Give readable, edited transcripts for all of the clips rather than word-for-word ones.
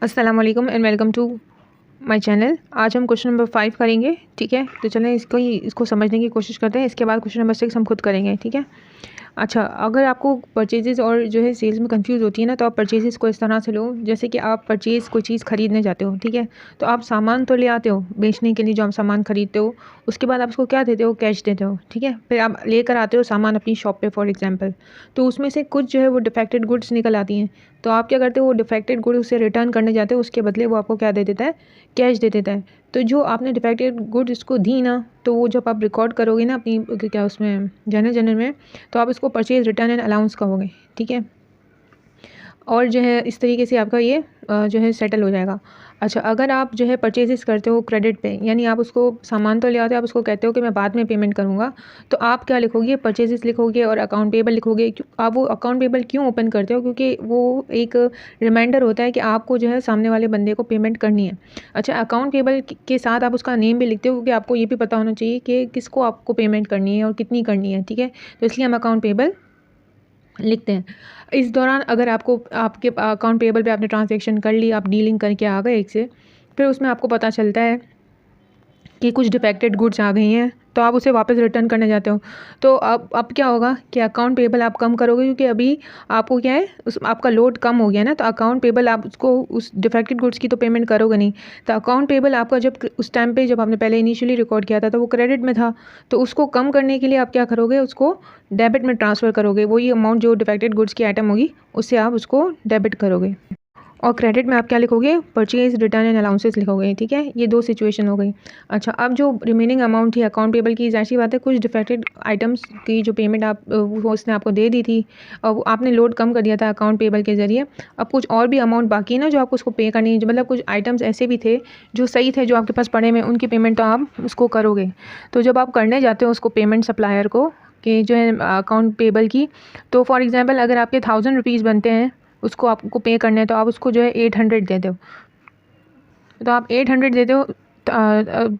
अस्सलाम वालेकुम and welcome to my channel. आज हम क्वेश्चन नंबर 5 करेंगे। ठीक है, तो चलें इसको समझने की कोशिश करते हैं। इसके बाद क्वेश्चन नंबर 6 हम खुद करेंगे। ठीक है। अच्छा, अगर आपको परचेजेस और जो है सेल्स में कंफ्यूज होती है ना, तो आप परचेजेस को इस तरह से लो जैसे कि आप कोई चीज़ खरीदने जाते हो। ठीक है, तो आप सामान तो ले आते हो बेचने के लिए, जो आप सामान खरीदते हो उसके बाद आप उसको क्या देते हो, कैश देते हो। ठीक है, फिर आप लेकर आते हो सामान अपनी शॉप पे फॉर एग्जांपल, तो उसमें से कुछ जो है वो डिफेक्टेड गुड्स निकल आती हैं। तो आप क्या करते हो, वो डिफेक्टेड गुड उसे रिटर्न करने जाते हो, उसके बदले वो आपको क्या दे देता है, कैश दे देता है। तो जो आपने डिफेक्टेड गुड्स उसको दी ना, तो वो जब आप रिकॉर्ड करोगे ना अपनी क्या उसमें जर्नल में, तो आप इसको परचेज रिटर्न एंड अलाउंस कहोगे। ठीक है, और जो है इस तरीके से आपका ये जो है सेटल हो जाएगा। अच्छा, अगर आप जो है परचेजेस करते हो क्रेडिट पे, यानी आप उसको सामान तो ले आते हो, आप उसको कहते हो कि मैं बाद में पेमेंट करूँगा, तो आप क्या लिखोगे, परचेजेस लिखोगे और अकाउंट पेबल लिखोगे। आप वो अकाउंट पेबल क्यों ओपन करते हो, क्योंकि वो एक रिमाइंडर होता है कि आपको जो है सामने वाले बंदे को पेमेंट करनी है। अच्छा, अकाउंट पेबल के साथ आप उसका नेम भी लिखते हो, क्योंकि आपको ये भी पता होना चाहिए कि किसको आपको पेमेंट करनी है और कितनी करनी है। ठीक है, तो इसलिए हम अकाउंट पेबल लिखते हैं। इस दौरान अगर आपको आपके अकाउंट पेबल पे आपने ट्रांजैक्शन कर ली, आप डीलिंग करके आ गए एक से, फिर उसमें आपको पता चलता है कि कुछ डिफेक्टेड गुड्स आ गई हैं, तो आप उसे वापस रिटर्न करने जाते हो। तो अब क्या होगा कि अकाउंट पेबल आप कम करोगे, क्योंकि अभी आपको क्या है, उस आपका लोड कम हो गया ना, तो अकाउंट पेबल आप उसको उस डिफेक्टेड गुड्स की तो पेमेंट करोगे नहीं। तो अकाउंट पेबल आपका जब उस टाइम पे जब आपने पहले इनिशियली रिकॉर्ड किया था तो वो क्रेडिट में था, तो उसको कम करने के लिए आप क्या करोगे, उसको डेबिट में ट्रांसफ़र करोगे। वही अमाउंट जो डिफेक्टेड गुड्स की आइटम होगी उससे आप उसको डेबिट करोगे। और क्रेडिट में आप क्या लिखोगे, परचेज रिटर्न एंड अलाउंसेस लिखोगे। ठीक है, ये दो सिचुएशन हो गई। अच्छा, अब जो रिमेनिंग अमाउंट थी अकाउंट पेबल की, जाहिर सी बात है कुछ डिफेक्टेड आइटम्स की जो पेमेंट आप वो उसने आपको दे दी थी, और आपने लोड कम कर दिया था अकाउंट पेबल के ज़रिए। अब कुछ और भी अमाउंट बाकी है ना जो आपको उसको पे करनी है, मतलब कुछ आइटम्स ऐसे भी थे जो सही थे, जो आपके पास पड़े में, उनकी पेमेंट तो आप उसको करोगे। तो जब आप करने जाते हो उसको पेमेंट सप्लायर को, कि जो है अकाउंट पेबल की, तो फॉर एग्जांपल अगर आपके 1000 रुपीज़ बनते हैं, उसको आपको पे करने हैं, तो आप उसको जो है 800 दे दो। तो आप 800 देते हो,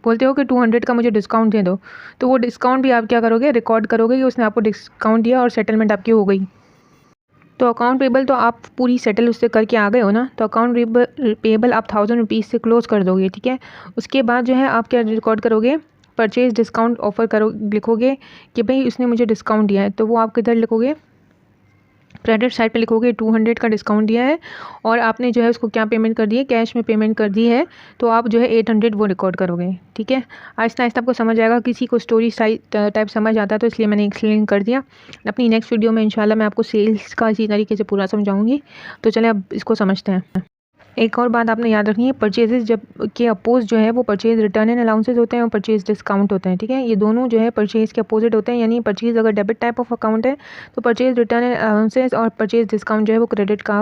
बोलते हो कि 200 का मुझे डिस्काउंट दे दो, तो वो डिस्काउंट भी आप क्या करोगे, रिकॉर्ड करोगे कि उसने आपको डिस्काउंट दिया और सेटलमेंट आपकी हो गई। तो अकाउंट पेबल तो आप पूरी सेटल उससे करके आ गए हो ना, तो अकाउंट पेबल आप 1000 रुपीज़ से क्लोज़ कर दोगे। ठीक है, उसके बाद जो है आप क्या रिकॉर्ड करोगे, परचेज डिस्काउंट ऑफ़र करो, लिखोगे कि भाई उसने मुझे डिस्काउंट दिया है। तो वो आप किधर लिखोगे, क्रेडिट साइड पे लिखोगे 200 का डिस्काउंट दिया है, और आपने जो है उसको क्या पेमेंट कर दी है, कैश में पेमेंट कर दी है, तो आप जो है 800 वो रिकॉर्ड करोगे। ठीक है, आहिस्ता आहिस्ता आपको समझ आएगा। किसी को स्टोरी टाइप समझ आता है तो इसलिए मैंने एक्सप्लेन कर दिया। अपनी नेक्स्ट वीडियो में इंशाल्लाह मैं आपको सेल्स का इसी तरीके से पूरा समझाऊंगी। तो चलें अब इसको समझते हैं। एक और बात आपने याद रखनी है, परचेजेस जब के अपोज जो है वो परचेज रिटर्न एंड अलाउंसेस होते हैं और परचेज डिस्काउंट होते हैं। ठीक है, ये दोनों जो है परचेज के अपोजिट होते हैं, यानी परचेज अगर डेबिट टाइप ऑफ अकाउंट है तो परचेज रिटर्न एंड अलाउंसेस, और परचेज डिस्काउंट जो है वो क्रेडिट का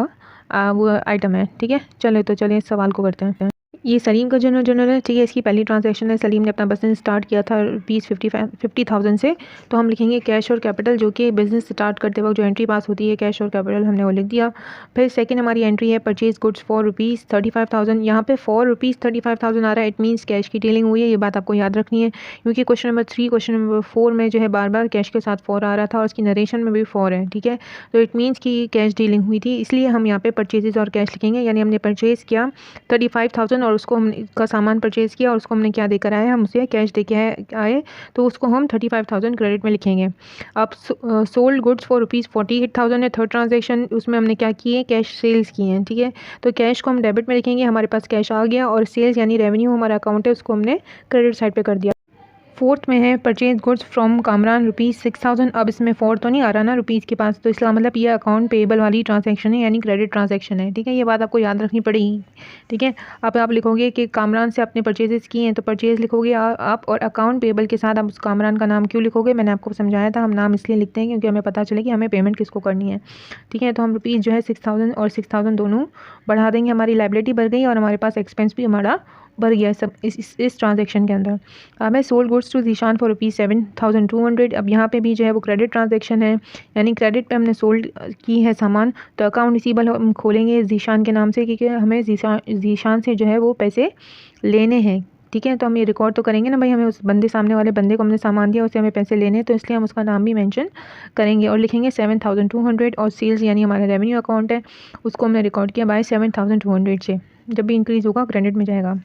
वो आइटम है। ठीक है, चलिए इस सवाल को करते हैं। ये सलीम का जर्नल है। ठीक है, इसकी पहली ट्रांजैक्शन है, सलीम ने अपना बिजनेस स्टार्ट किया था ₹50,000 से। तो हम लिखेंगे कैश और कैपिटल, जो कि बिज़नेस स्टार्ट करते वक्त जो एंट्री पास होती है, कैश और कैपिटल हमने वो लिख दिया। फिर सेकंड हमारी एंट्री है परचेज गुड्स फॉर ₹35,000। यहाँ पे ₹35,000 आ रहा है, इट मीन्स कैश की डीलिंग हुई है। ये बात आपको याद रखनी है, क्योंकि क्वेश्चन नंबर 3 क्वेश्चन नंबर 4 में जो है बार बार कैश के साथ 4 आ रहा था, और उसकी नरेशन में भी 4 है। ठीक है, तो इट मीन्स कि कैश डीलिंग हुई थी, इसलिए हम यहाँ पे परचेजेस और कैश लिखेंगे। यानी हमने परचेज़ किया 35,000 और उसको हमने का सामान परचेज़ किया और उसको हमने क्या देकर आए, हम उसे कैश दे के आए, तो उसको हम 35,000 क्रेडिट में लिखेंगे। अब सोल्ड गुड्स फॉर ₹48,000 है थर्ड ट्रांजेक्शन, उसमें हमने क्या किए, कैश सेल्स किए हैं। ठीक है, तो कैश को हम डेबिट में लिखेंगे, हमारे पास कैश आ गया, और सेल्स यानी रेवेन्यू हमारा अकाउंट है, उसको हमने क्रेडिट साइड पे कर दिया। फोर्थ में है परचेज गुड्स फ्रॉम कामरान ₹6,000। अब इसमें 4 तो नहीं आ रहा ना रुपीज़ के पास, तो इसका मतलब ये अकाउंट पेबल वाली ट्रांजैक्शन है, यानी क्रेडिट ट्रांजैक्शन है। ठीक है, ये बात आपको याद रखनी पड़ेगी। ठीक है, अब आप लिखोगे कि कामरान से आपने परचेजेस किए हैं, तो परचेज लिखोगे आप, और अकाउंट पेबल के साथ आप उस कामरान का नाम क्यों लिखोगे, मैंने आपको समझाया था, हम नाम इसलिए लिखते हैं क्योंकि हमें पता चले कि हमें पेमेंट किसको करनी है। ठीक है, तो हम रुपीज़ जो है 6,000 और 6,000 दोनों बढ़ा देंगे, हमारी लाइबिलिटी बढ़ गई और हमारे पास एक्सपेंस भी हमारा बढ़ गया सब इस ट्रांजैक्शन के अंदर। अब है sold goods to Zeeshan for ₹7,200। अब यहाँ पे भी जो है वो क्रेडिट ट्रांजैक्शन है, यानी क्रेडिट पे हमने सोल्ड की है सामान, तो अकाउंट रिसीवेबल हम खोलेंगे जीशान के नाम से, क्योंकि हमें जीशान से जो है वो पैसे लेने हैं। ठीक है, तो हम ये रिकॉर्ड तो करेंगे ना भाई, हमें उस बंदे सामने वाले बंदे को हमने सामान दिया, उससे हमें पैसे लेने हैं, तो इसलिए हम उसका नाम भी मेंशन करेंगे और लिखेंगे 7,200। और सेल्स यानी हमारा रेवेन्यू अकाउंट है, उसको हमने रिकॉर्ड किया बाय 7,200 से। जब भी इंक्रीज़ होगा क्रेडिट में जाएगा।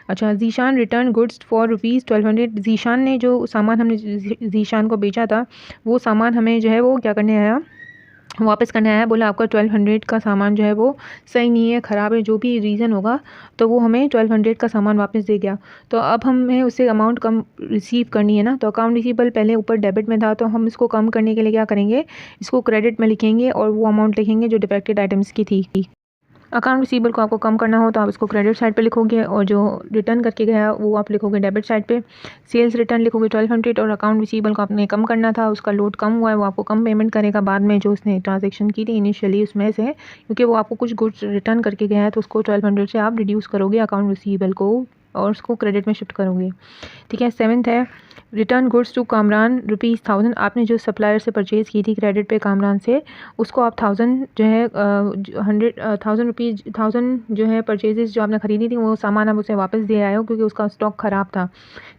अच्छा, Zeeshan return goods for ₹1200। Zeeshan ने जो सामान हमने ज़ीशान को बेचा था वो सामान हमें जो है वो क्या करने आया, वापस करने आया। बोला आपका 1200 का सामान जो है वो सही नहीं है, ख़राब है, जो भी रीज़न होगा तो वो हमें 1200 का सामान वापस दे गया। तो अब हमें उससे अमाउंट कम रिसीव करनी है ना, तो अकाउंट रिसीवेबल पहले ऊपर डेबिट में था, तो हम इसको कम करने के लिए क्या करेंगे, इसको क्रेडिट में लिखेंगे और वो अमाउंट लिखेंगे जो डिफेक्टेड आइटम्स की थी। अकाउंट रिसीवेबल को आपको कम करना हो तो आप इसको क्रेडिट साइड पे लिखोगे और जो रिटर्न करके गया वो आप लिखोगे डेबिट साइड पे। सेल्स रिटर्न लिखोगे 1200 और अकाउंट रिसीवेबल को आपने कम करना था, उसका लोड कम हुआ है, वो आपको कम पेमेंट करेगा बाद में जो उसने ट्रांजेक्शन की थी इनिशियली उसमें से, क्योंकि वो आपको कुछ गुड्स रिटर्न करके गया है तो उसको 1200 से आप रिड्यूस करोगे अकाउंट रिसीवेबल को और उसको क्रेडिट में शिफ्ट करोगे। ठीक है। 7th है रिटर्न गुड्स टू कामरान ₹1000। आपने जो सप्लायर से परचेज़ की थी क्रेडिट पे कामरान से, उसको आप 1000 जो है 1000 जो है परचेजेस जो आपने ख़रीदी थी वो सामान आप उसे वापस दे आए हो क्योंकि उसका स्टॉक ख़राब था।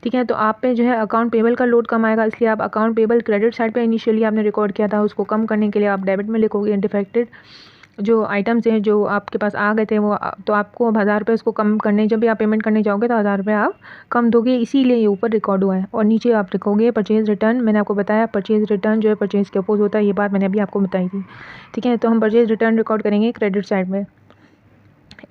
ठीक है। तो आप पे जो है अकाउंट पेबल का लोड कम आएगा, इसलिए आप अकाउंट पेबल क्रेडिट साइड पे इनिशियली आपने रिकॉर्ड किया था, उसको कम करने के लिए आप डेबिट में लिखोगे। डिफेक्टेड जो आइटम्स हैं जो आपके पास आ गए थे वो तो आपको अब 1000 रुपये उसको कम करने, जब भी आप पेमेंट करने जाओगे तो 1000 रुपये आप कम दोगे, इसीलिए ये ऊपर रिकॉर्ड हुआ है। और नीचे आप लिखोगे परचेज़ रिटर्न। मैंने आपको बताया परचेज़ रिटर्न जो है परचेज़ के अपोज होता है, ये बात मैंने अभी आपको बताई थी। ठीक है। तो हम परचेज़ रिटर्न रिकॉर्ड करेंगे क्रेडिट साइड में।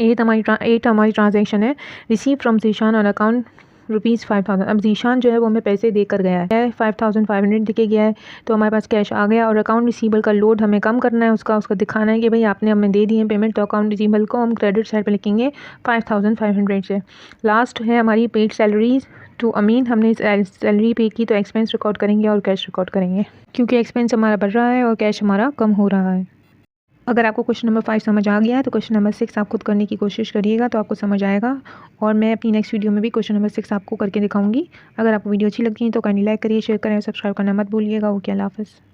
8 हमारी ट्रांजेक्शन है receive from Zeeshan on account ₹5000। अब ज़ीशान जो है वो हमें पैसे देकर गया है, 5500 दिखे गया है, तो हमारे पास कैश आ गया और अकाउंट रिसीवेबल का लोड हमें कम करना है, उसका दिखाना है कि भाई आपने हमें दे दी है पेमेंट, तो अकाउंट रिसीवेबल को हम क्रेडिट साइड पे लिखेंगे 5500 से। लास्ट है हमारी पेड सैलरीज टू अमीन। हमने सैलरी पे की तो एक्सपेंस रिकॉर्ड करेंगे और कैश रिकॉर्ड करेंगे, क्योंकि एक्सपेंस हमारा बढ़ रहा है और कैश हमारा कम हो रहा है। अगर आपको क्वेश्चन नंबर 5 समझ आ गया है तो क्वेश्चन नंबर 6 आप खुद करने की कोशिश करिएगा तो आपको समझ आएगा, और मैं अपनी नेक्स्ट वीडियो में भी क्वेश्चन नंबर 6 आपको करके दिखाऊंगी। अगर आपको वीडियो अच्छी लगी तो काइंडली लाइक करिए, शेयर करें और सब्सक्राइब करना मत भूलिएगा। ओके, अल्लाह हाफ़िज़।